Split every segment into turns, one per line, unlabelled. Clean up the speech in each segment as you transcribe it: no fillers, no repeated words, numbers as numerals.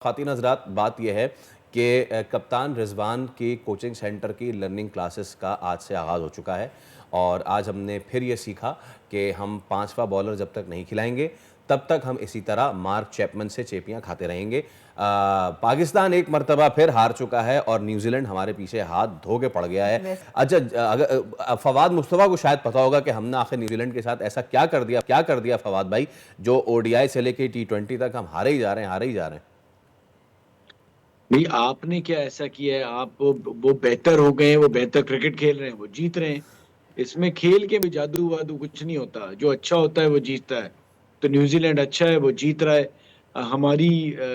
ख़वातीन हज़रात, बात यह है कि कप्तान रिजवान की कोचिंग सेंटर की लर्निंग क्लासेस का आज से आगाज़ हो चुका है और आज हमने फिर ये सीखा कि हम पांचवा बॉलर जब तक नहीं खिलाएंगे तब तक हम इसी तरह मार्क चैपमैन से चेपियां खाते रहेंगे। पाकिस्तान एक मरतबा फिर हार चुका है और न्यूजीलैंड हमारे पीछे हाथ धो के पड़ गया है। अच्छा, अगर फवाद मुस्तफ़ा को शायद पता होगा कि हमने आखिर न्यूजीलैंड के साथ ऐसा क्या कर दिया फवाद भाई, जो ओडीआई से लेकर टी20 तक हम हारे ही जा रहे हैं, हारे ही जा रहे हैं।
नहीं, आपने क्या ऐसा किया है? आप वो बेहतर हो गए हैं, वो बेहतर क्रिकेट खेल रहे हैं, वो जीत रहे हैं। इसमें खेल के भी जादू वादू कुछ नहीं होता। जो अच्छा होता है वो जीतता है। तो न्यूजीलैंड अच्छा है, वो जीत रहा है। हमारी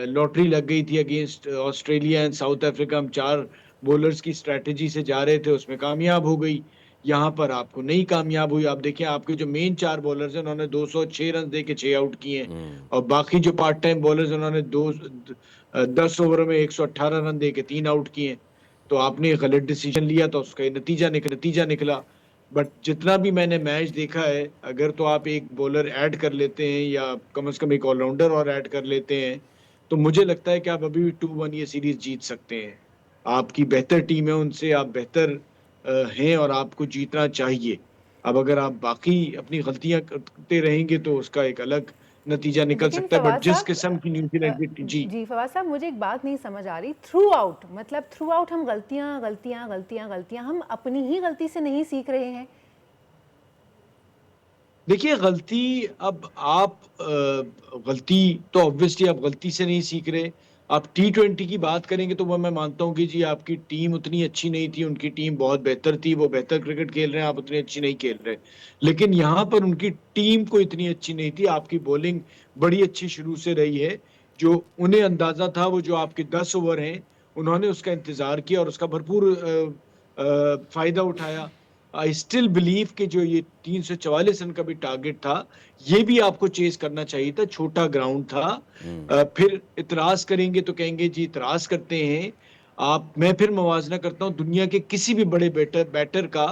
लॉटरी लग गई थी against Australia and south Africa. हम 4 बॉलर्स की स्ट्रेटेजी से जा रहे थे, उसमें कामयाब हो गई। यहाँ पर आपको नहीं कामयाब हुई। आप देखिए, आपके जो मेन 4 बॉलर्स हैं उन्होंने 206 रन दे के 6 आउट किए हैं। और बाकी जो पार्ट टाइम बॉलर्स उन्होंने 10 ओवरों में 118 रन दे के 3 आउट किए। तो आपने गलत डिसीजन लिया तो उसका नतीजा निकला। बट जितना भी मैंने मैच देखा है, अगर तो आप एक बॉलर ऐड कर लेते हैं या कम से कम एक ऑलराउंडर और ऐड कर लेते हैं, तो मुझे लगता है कि आप अभी भी 2-1 ये सीरीज जीत सकते हैं। आपकी बेहतर टीम है, उनसे आप बेहतर हैं और आपको जीतना चाहिए। अब अगर आप बाकी अपनी गलतियां करते रहेंगे तो उसका एक अलग नतीजा निकल
लेकिन
सकता है। बट
फवाद
जिस
साहब
किस्म की न्यूजीलैंड की जी
जी फवाद साहब, मुझे एक बात नहीं समझ आ रही। थ्रू आउट मतलब थ्रू आउट हम गलतियां गलतियां गलतियां गलतियां, हम अपनी ही गलती से नहीं सीख रहे हैं।
देखिए, गलती अब आप गलती तो ऑब्वियसली आप गलती से नहीं सीख रहे। आप टी20 की बात करेंगे तो वो मैं मानता हूँ कि जी आपकी टीम उतनी अच्छी नहीं थी, उनकी टीम बहुत बेहतर थी, वो बेहतर क्रिकेट खेल रहे हैं, आप उतनी अच्छी नहीं खेल रहे। लेकिन यहाँ पर उनकी टीम को इतनी अच्छी नहीं थी। आपकी बॉलिंग बड़ी अच्छी शुरू से रही है। जो उन्हें अंदाजा था, वो जो आपके 10 ओवर हैं, उन्होंने उसका इंतजार किया और उसका भरपूर फायदा उठाया। आई स्टिल बिलीव कि जो ये 344 रन का भी टारगेट था, ये भी आपको चेस करना चाहिए था। छोटा ग्राउंड था। फिर इतराज करेंगे तो कहेंगे जी इतराज करते हैं आप। मैं फिर मवाजना करता हूँ दुनिया के किसी भी बड़े बैटर का,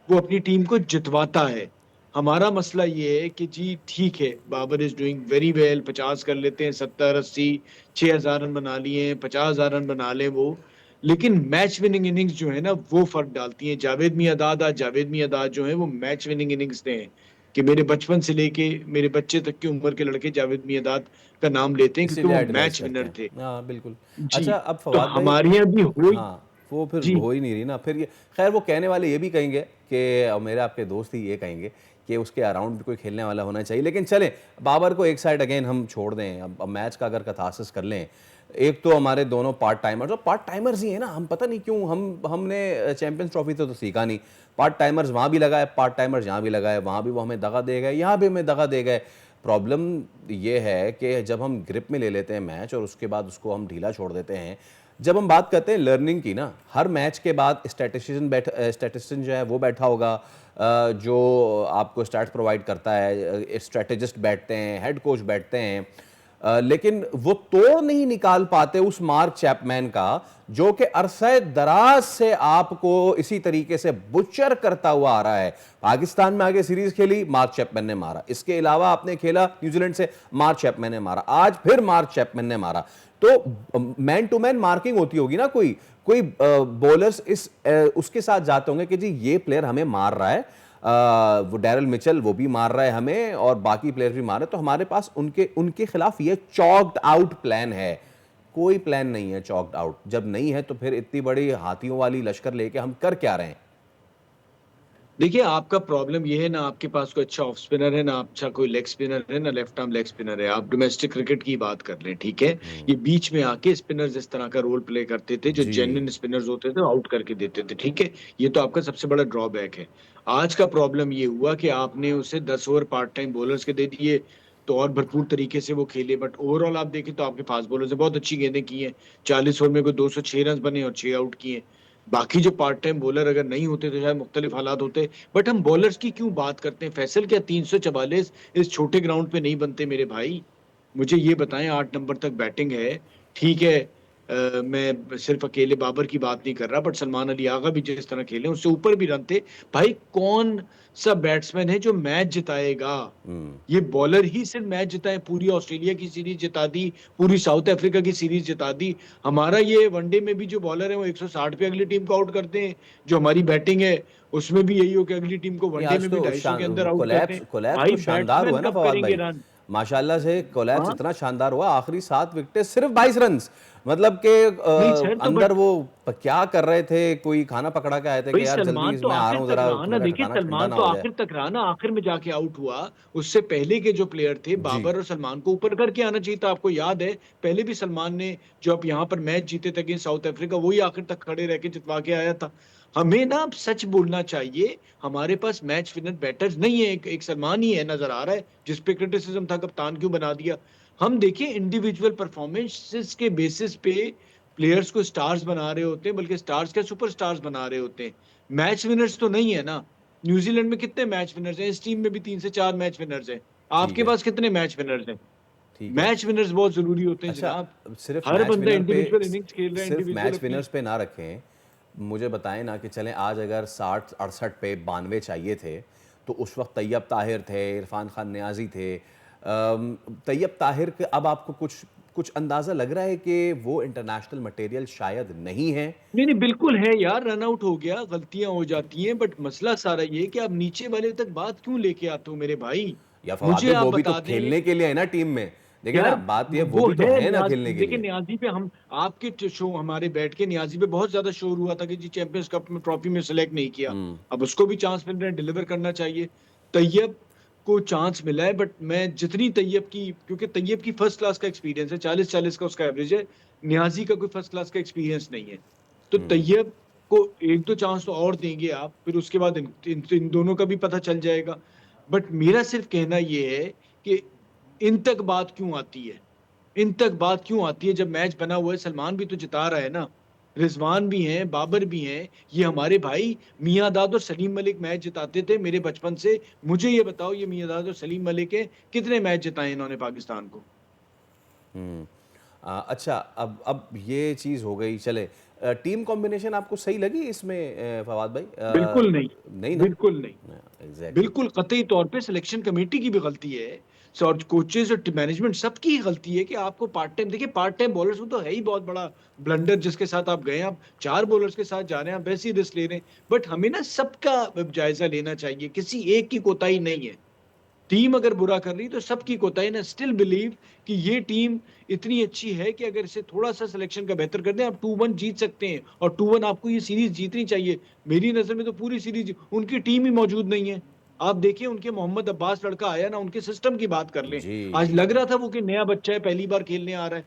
वो अपनी टीम को जितवाता है। हमारा मसला ये है कि जी ठीक है, Babar is doing very well, 50 कर लेते हैं, 70, 80, 6,000 रन बना लिए हैं, 50,000 रन बना ले वो। लेकिन मैच विनिंग इनिंग्स जो है ना, वो फर्क डालती है। जावेद मियांदाद जो है, वो मैच विनिंग इनिंग्स दे हैं कि मेरे बचपन से लेके मेरे बच्चे तक की उम्र के लड़के जावेद मियांदाद का नाम लेते हैं क्योंकि
इसीलिए
वो
आइडलाइज़
मैच
करते
विनर
हैं।
थे।
हाँ, बिल्कुल।
जी,
अच्छा, अब
तो
फवाद भाई,
हमारे यहाँ भी हो ही।
हाँ, वो फिर
जी
हो ही नहीं रही ना, फिर ये खैर वो कहने वाले ये भी कहेंगे कि मेरे आपके दोस्त ही ये कहेंगे कि उसके अराउंड भी कोई खेलने वाला होना चाहिए। लेकिन चलें, बाबर को एक साइड अगेन हम छोड़ दें। अब मैच का अगर कथासिस कर लें, एक तो हमारे दोनों पार्ट टाइमर्स, और पार्ट टाइमर्स ही हैं ना, हम पता नहीं क्यों हमने चैंपियंस ट्रॉफी तो सीखा नहीं। पार्ट टाइमर्स वहाँ भी लगाए, पार्ट टाइमर्स यहाँ भी लगाए, वहाँ भी वो हमें दगा दे गए, यहाँ भी हमें दगा दे गए। प्रॉब्लम ये है कि जब हम ग्रिप में ले लेते हैं मैच और उसके बाद उसको हम ढीला छोड़ देते हैं। जब हम बात करते हैं लर्निंग की ना, हर मैच के बाद स्टैटिस्टिशियन जो है वो बैठा होगा, जो आपको स्टैट्स प्रोवाइड करता है, स्ट्रेटेजिस्ट बैठते हैं, हेड कोच बैठते हैं। लेकिन वो तोड़ नहीं निकाल पाते उस मार्क चैपमैन का, जो कि अरसे दराज से आपको इसी तरीके से बुचर करता हुआ आ रहा है। पाकिस्तान में आगे सीरीज खेली, मार्क चैपमैन ने मारा। इसके अलावा आपने खेला न्यूजीलैंड से, मार्क चैपमैन ने मारा। आज फिर मार्क चैपमैन ने मारा। तो मैन टू मैन मार्किंग होती होगी ना, कोई कोई बॉलर्स उसके साथ जाते होंगे कि जी ये प्लेयर हमें मार रहा है, वो डैरल मिचेल वो भी मार रहा है हमें, और बाकी प्लेयर भी मार रहे हैं, तो हमारे पास उनके उनके खिलाफ ये चॉक्ड आउट प्लान है। कोई प्लान नहीं है चॉक्ड आउट। जब नहीं है तो फिर इतनी बड़ी हाथियों वाली लश्कर लेके हम कर क्या रहे हैं?
देखिए, आपका प्रॉब्लम ये है ना, आपके पास कोई अच्छा ऑफ स्पिनर है ना, अच्छा कोई लेग स्पिनर है ना, लेफ्ट आर्म लेग स्पिनर है। आप डोमेस्टिक क्रिकेट की बात कर लें, ठीक है। ये बीच में आके स्पिनर्स इस तरह का रोल प्ले करते थे, जो
जी।
जेन्युइन स्पिनर्स होते थे आउट करके देते थे, ठीक है। ये तो आपका सबसे बड़ा ड्रॉबैक है। आज का प्रॉब्लम ये हुआ कि आपने उसे 10 ओवर पार्ट टाइम बॉलर्स के दे दिए, तो और भरपूर तरीके से वो खेले। बट ओवरऑल आप देखें तो आपके फास्ट बॉलर्स ने बहुत अच्छी गेंदें की हैं। 40 ओवर में कोई 206 रन बने और 6 आउट किए। बाकी जो पार्ट टाइम बॉलर अगर नहीं होते तो शायद मुख्तलिफ हालात होते। बट हम बॉलर्स की क्यों बात करते हैं? फैसल, क्या 344 इस छोटे ग्राउंड पे नहीं बनते मेरे भाई? मुझे ये बताएं, 8 नंबर तक बैटिंग है, ठीक है। मैं सिर्फ अकेले बाबर की बात नहीं कर रहा, बट सलमान अली आगा भी जिस तरह खेले उससे ऊपर भी रन थे। भाई कौन सा बैट्समैन है जो मैच जिताएगा? ये बॉलर ही सिर्फ मैच जिताए, पूरी ऑस्ट्रेलिया की सीरीज जिता दी, पूरी साउथ अफ्रीका की सीरीज जिता दी। हमारा ये वनडे में भी जो बॉलर है वो 160 पे अगली टीम को आउट करते हैं, जो हमारी बैटिंग है उसमें भी यही हो कि अगली टीम को
नहीं
वनडे
आज
में भी
तो
250 के अंदर आउट करते
कोलैप्स
हैं।
कोलैप्स
भाई
तो शानदार हुआ
बैट्समैन
ना
कब
फवाद
करेंगे
भाई,
रन?
माशाल्लाह से कोलैप्स
हाँ
इतना शानदार हुआ, आखिरी 7 विकेटें सिर्फ 22 रन, मतलब कि
नहीं सर, तो
अंदर
बट
वो क्या कर रहे थे, कोई खाना पकड़ा के आए थे
भाई
कि यार जल्दी
सलमान तो
मैं आ रहा
आखिर
हूँ
तक
जरा,
रहा ना,
मेरा
देखिए
खाना ठंडा
सलमान
ना
तो
हो जाए।
आखिर तक रहा ना, आखिर में जाके आउट हुआ। उससे पहले के जो प्लेयर थे
जी
बाबर और सलमान को ऊपर करके आना चाहिए था। आपको याद है पहले भी सलमान ने जो अब यहाँ पर मैच जीते थे अगेंस्ट साउथ अफ्रीका, वही आखिर तक खड़े रह के जितवा के आया था। हमें ना अब सच बोलना चाहिए, हमारे पास मैच विनर बैटर्स नहीं है। एक सलमान ही है नजर आ रहा है, जिस पे क्रिटिसिज्म था कप्तान क्यों बना दिया। हम देखिए इंडिविजुअल परफॉर्मेंसेस के बेसिस पे प्लेयर्स को स्टार्स बना रहे होते हैं, बल्कि स्टार्स क्या सुपर स्टार्स बना रहे होते हैं। मैच विनर्स तो नहीं है ना। न्यूजीलैंड में कितने मैच विनर्स हैं? इस टीम में भी 3 से 4 मैच विनर्स हैं।
ठीक
आपके
है,
पास कितने मैच विनर्स हैं?
ठीक है।
मैच विनर्स बहुत जरूरी होते हैं
अच्छा,
जनाब।
सिर्फ
हर
मैच
बंदा
विनर पे,
इंडिविजुअल इनिंग्स खेल रहा है,
सिर्फ
इंडिविजुअल
मैच
अपनी।
विनर्स पे ना रखें, मुझे बताएं ना कि चलें आज अगर 60-68 पे 92 चाहिए थे तो उस वक्त तैयब ताहिर थे, इरफान खान नियाजी थे। तैयब ताहिर के अब आपको कुछ कुछ अंदाज़ा लग रहा है कि वो इंटरनेशनल मटेरियल शायद नहीं है?
नहीं नहीं, बिल्कुल है यार, रन आउट हो गया, गलतियां हो जाती हैं, बट मसला सारा ये है कि आप नीचे वाले तक बात क्यों लेके आते हो मेरे भाई?
या फवाद
मुझे
भाई
आप
वो भी तो
बता दें
खेलने के लिए है ना टीम में, देखिए
यार।
ना बात ये वो
वो
भी तो
है
है ना
न्याज,
खेलने के
देखिए
लिए।
न्याजी पे हम आपके शो हमारे बैठ के न्याजी पे बहुत ज्यादा शोर हुआ था कि जी चैंपियंस कप में ट्रॉफी में सेलेक्ट नहीं किया। अब उसको भी चांस मिल रहा है, डिलीवर करना चाहिए। तैयब को चांस मिला है, बट मैं जितनी तैयब की, क्योंकि तैयब की फर्स्ट क्लास का एक्सपीरियंस है, 40-40 का उसका एवरेज है। न्याजी का कोई फर्स्ट क्लास का एक्सपीरियंस नहीं है। तो तैयब को एक दो चांस तो और देंगे आप, फिर उसके बाद इन दोनों का भी पता चल जाएगा। बट मेरा सिर्फ कहना यह है कि इन तक बात क्यों आती है? इन तक बात क्यों आती है जब मैच बना हुआ है? सलमान भी तो जिता रहा है ना, रिजवान भी हैं, बाबर भी हैं, ये हमारे भाई मियांदाद और सलीम मलिक मैच जिताते थे मेरे बचपन से। मुझे ये बताओ, ये मियांदाद और सलीम मलिक है, कितने मैच जिताए इन्होंने पाकिस्तान को?
अच्छा, अब ये चीज़ हो गई, चले टीम कॉम्बिनेशन आपको सही लगी इसमें फवाद भाई?
बिल्कुल नहीं,
नहीं ना?
बिल्कुल नहीं,
एग्जैक्टली।
बिल्कुल कतई तौर पे सिलेक्शन कमेटी की भी गलती है, और कोचेज और मैनेजमेंट सबकी ही गलती है कि आपको पार्ट टाइम, देखिए पार्ट टाइम बॉलर्स में तो है ही बहुत बड़ा ब्लंडर जिसके साथ आप गए। आप 4 बॉलर्स के साथ जा रहे हैं, आप वैसे ही रिस्क ले रहे हैं। बट हमें ना सबका जायजा लेना चाहिए, किसी एक की कोताही नहीं है। टीम अगर बुरा कर रही तो सबकी कोताही ना। स्टिल बिलीव कि ये टीम इतनी अच्छी है कि अगर इसे थोड़ा सा सिलेक्शन का बेहतर कर दें, आप 2-1 जीत सकते हैं, और 2-1 आपको ये सीरीज जीतनी चाहिए। मेरी नजर में तो पूरी सीरीज उनकी टीम ही मौजूद नहीं है। आप देखिए उनके मोहम्मद अब्बास लड़का आया ना, उनके सिस्टम की बात कर लें।
जी
आज
जी
लग
जी।
रहा था वो कि नया बच्चा है, पहली बार खेलने आ रहा है।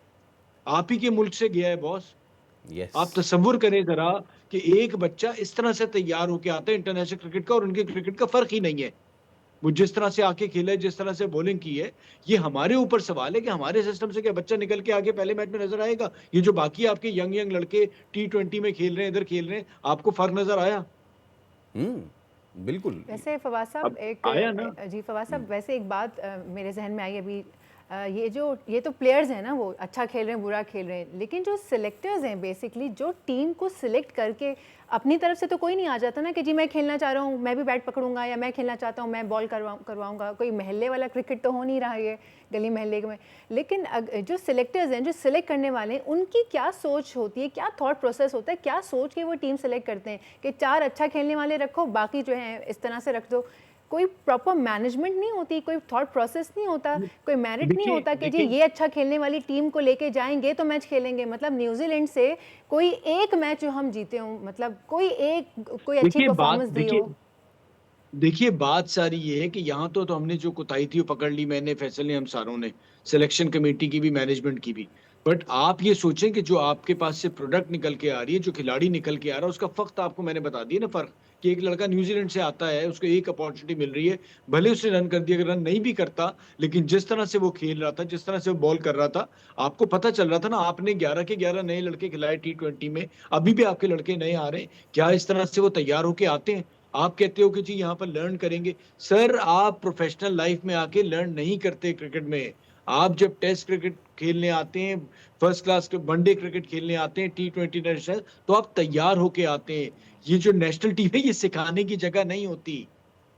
आप ही के मुल्क से गया है बॉस।
यस।
आप तसव्वुर करें जरा कि एक बच्चा इस तरह से तैयार होकर आता है इंटरनेशनल क्रिकेट का, और उनके क्रिकेट का फर्क ही नहीं है। वो जिस तरह से आके खेला है, जिस तरह से बॉलिंग की है, ये हमारे ऊपर सवाल है कि हमारे सिस्टम से क्या बच्चा निकल के आगे पहले मैच में नजर आएगा? ये जो बाकी आपके यंग यंग लड़के T20 में खेल रहे हैं, इधर खेल रहे हैं, आपको फर्क नजर आया?
बिल्कुल।
वैसे फवाद साहब
अब आया ना।
जी फवाद साहब, वैसे एक बात मेरे जहन में आई अभी। ये तो प्लेयर्स हैं ना, वो अच्छा खेल रहे हैं, बुरा खेल रहे हैं, लेकिन जो सिलेक्टर्स हैं बेसिकली, जो टीम को सिलेक्ट करके, अपनी तरफ से तो कोई नहीं आ जाता ना कि जी मैं खेलना चाह रहा हूँ, मैं भी बैट पकड़ूंगा, या मैं खेलना चाहता हूँ, मैं बॉल करवाऊंगा। कोई महल्ले वाला क्रिकेट तो हो नहीं रहा है गली महल्ले में। लेकिन जो सिलेक्टर्स हैं, जो सिलेक्ट करने वाले हैं, उनकी क्या सोच होती है, क्या थॉट प्रोसेस होता है, क्या सोच के वो टीम सेलेक्ट करते हैं कि 4 अच्छा खेलने वाले रखो, बाकी जो है इस तरह से रख दो? कोई प्रॉपर मैनेजमेंट नहीं होती, कोई थॉट प्रोसेस नहीं होता, कोई मेरिट नहीं
देखिए
होता कि जी
देखिए
ये अच्छा खेलने वाली टीम को लेके जाएंगे तो मैच खेलेंगे। मतलब न्यूजीलैंड से कोई एक मैच जो हम जीते हों, मतलब कोई अच्छी
देखिए बात
परफॉर्मेंस दी
देखिए
हो।
देखिए बात सारी ये है कि यहाँ तो हमने जो कुताही थी वो पकड़ ली, मैंने, फैसल ने, हम सारों ने, सिलेक्शन कमेटी की भी, मैनेजमेंट की भी। बट आप ये सोचें कि जो आपके पास से प्रोडक्ट निकल के आ रही है, जो खिलाड़ी निकल के आ रहा है, उसका फर्क आपको मैंने बता दिया ना। फर्क कि एक लड़का न्यूजीलैंड से आता है, उसको एक अपॉर्चुनिटी मिल रही है, भले उसने रन कर दिया, अगर रन नहीं भी करता, लेकिन जिस तरह से वो खेल रहा था, जिस तरह से वो बॉल कर रहा था, आपको पता चल रहा था ना। आपने 11 के 11 नए लड़के खिलाए T20 में, अभी भी आपके लड़के नए आ रहे हैं, क्या इस तरह से वो तैयार होके आते हैं? आप कहते हो कि जी यहाँ पर लर्न करेंगे। सर आप प्रोफेशनल लाइफ में आके लर्न नहीं करते क्रिकेट में। आप जब टेस्ट क्रिकेट खेलने आते हैं, फर्स्ट क्लास वनडे क्रिकेट खेलने आते हैं, T20 नेशनल, तो आप तैयार होके आते हैं। ये जो नेशनल टीम है ये सिखाने की जगह नहीं होती।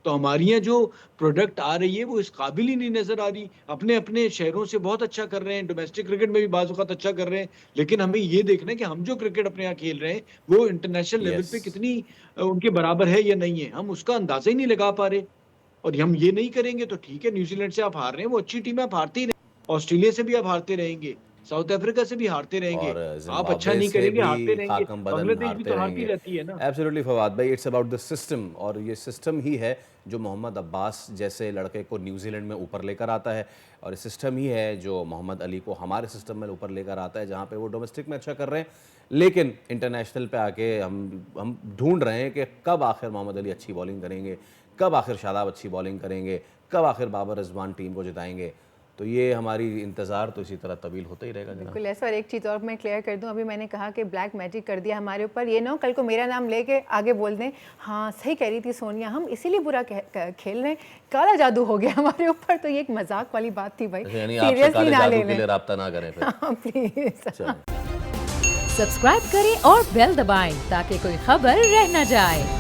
तो हमारी यहाँ जो प्रोडक्ट आ रही है वो इस काबिल ही नहीं नजर आ रही। अपने अपने शहरों से बहुत अच्छा कर रहे हैं, डोमेस्टिक क्रिकेट में भी बाज़ औक़ात अच्छा कर रहे हैं, लेकिन हमें ये देखना है कि हम जो क्रिकेट अपने यहाँ खेल रहे हैं वो इंटरनेशनल लेवल पे
यस।
कितनी उनके बराबर है या नहीं है, हम उसका अंदाजा ही नहीं लगा पा रहे। और हम ये नहीं करेंगे तो ठीक है, न्यूजीलैंड से आप हार रहे हैं, वो अच्छी टीम है, आप हारते ही रहें। ऑस्ट्रेलिया से भी आप हारते रहेंगे, साउथ अफ्रीका से भी हारते रहेंगे,
और
आप अच्छा
जिम्बाब्वे
नहीं
से
करेंगे, हारते
भी
रहेंगे।
खाकम बदन
बांग्लादेश भी
हारते
तो हारती
रहेंगे।
रहती है ना।
एब्सोल्युटली फवाद भाई, इट्स अबाउट द सिस्टम, और ये सिस्टम ही है जो मोहम्मद अब्बास जैसे लड़के को न्यूजीलैंड में ऊपर लेकर आता है, और सिस्टम ही है जो मोहम्मद अली को हमारे सिस्टम में ऊपर लेकर आता है, जहाँ पे वो डोमेस्टिक में अच्छा कर रहे हैं, लेकिन इंटरनेशनल पे आके हम ढूंढ रहे हैं कि कब आखिर मोहम्मद अली अच्छी बॉलिंग करेंगे, कब आखिर शादाब अच्छी बॉलिंग करेंगे, कब आखिर बाबर रिजवान टीम को जिताएंगे। तो ये हमारी इंतज़ार तो इसी तरह तवील होता ही रहेगा।
बिल्कुल ऐसा। और एक चीज़ और मैं क्लियर कर दूं, अभी मैंने कहा कि ब्लैक मैजिक कर दिया हमारे ऊपर, ये ना हो कल को मेरा नाम लेके आगे बोल दें हाँ सही कह रही थी सोनिया, हम इसीलिए बुरा खेल रहे हैं, काला जादू हो गया हमारे ऊपर। तो ये एक मजाक वाली बात थी भाई,
यानी आपसे
सीरियसली
काले
ना
जादू
ले
के
लें
लिए राब्ता ना करें फिर।
प्लीज।
चलो।
सब्सक्राइब करें और बेल दबाएं ताकि कोई खबर रह न जाए।